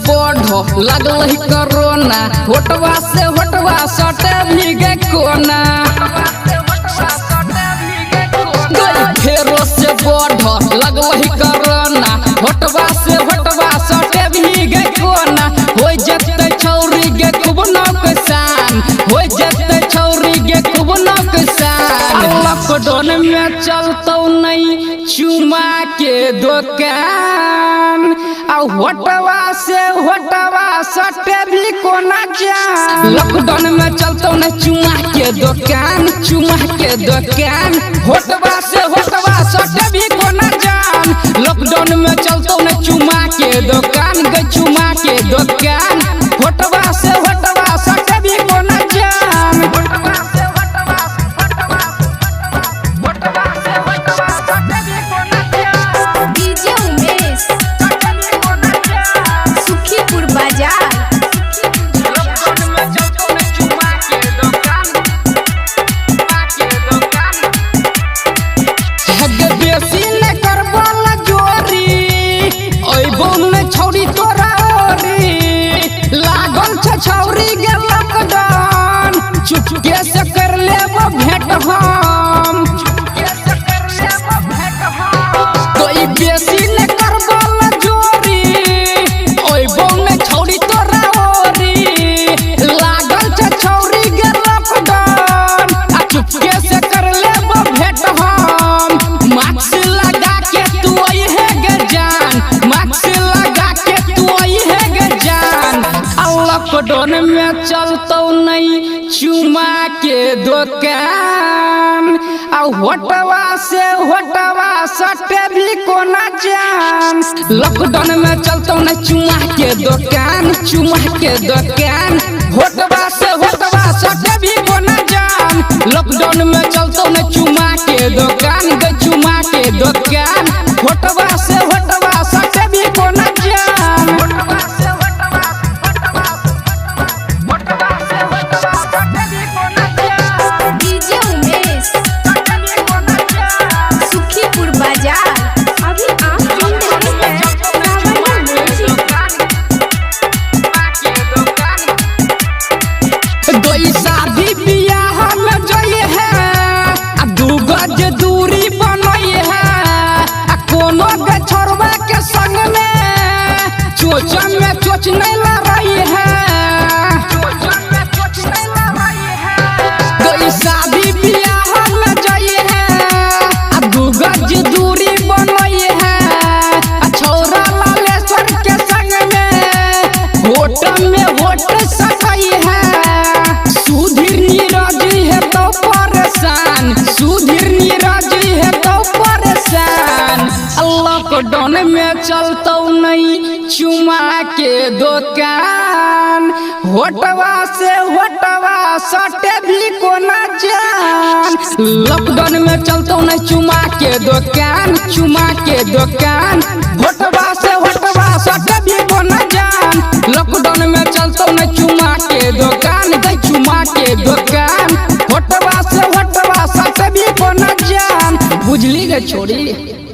बढ़ लगल कोरोना, होटवा से होटवा सटे भी गे कोना। फेरो से बढ़ लगल कोरोना, होटवा से होटवा सटे भी गे कोना। हो जते छौरी गे खूब नुकसान, हो जते छौरी गे खूब नुकसान। लॉकडाउन में चलतौ नहीं चुमा के दुकान, होटवा से होटवा सटे भी कोना जान। लॉकडाउन में चलतौ न चुमा के दुकान, चुमा के दुकान, होटवा से होटवा सटे भी कोना जान। लॉकडाउन में चलतौ न चुमा के दुकान, गे चुमा के दुकान, होटवा से होटवा सटे भी कोना जान। छौरी गे लॉकडाउन चुपके से कर लेब भेंट हम, कोई बेसी न करबल जोरी। ओइ बम में छौरी तोरा ओरी, लागल छ छौरी गे लॉकडाउन चुपके से कर लेब भेंट हम। मास्क लगा के तू अइहे गे जान, मास्क लगा के तू अइहे गे जान। लॉकडाउन में चलतौ नहीं चुमा के दुकान, होटवा से होटवा सटे भी कोना जान। लॉकडाउन में चलतौ नहीं चुमा के दुकान, चुमा के दुकान, होटवा से होटवा सटे भी कोना जान। लॉकडाउन में चलतौ नहीं चुमा के दुकान, गे चुमा के दुकान, होटवा से होटवा सटे भी कोना जान। शादी बियाह में जइए है, दू गज दूरी बनइए है, कोनो गे छोरवा के संग में चोच में चोच नहीं लड़ाई है। शादी बियाह में जइए है, दू गज दूरी बनइए है, छौरा लालेश्वर के संग में होट में होट सकई है। सुधीर नीरजी है तो परेशान, सुधीर नीरजी है तो परेशान। लॉकडाउन में चलतौ नहीं चुमा के दुकान, होटवा से होटवा सटे भी कोना जान। लॉकडाउन में चलतौ नहीं चुमा के दुकान, चुमा के दुकान, होटवा से होटवा सटे भी कोना जान। लॉकडाउन में चलतौ नहीं चुमा के दुकान, गे चुमा के दुकान, होटवा से होटवा सटे भी कोना जान। बुझली गे छोड़ी।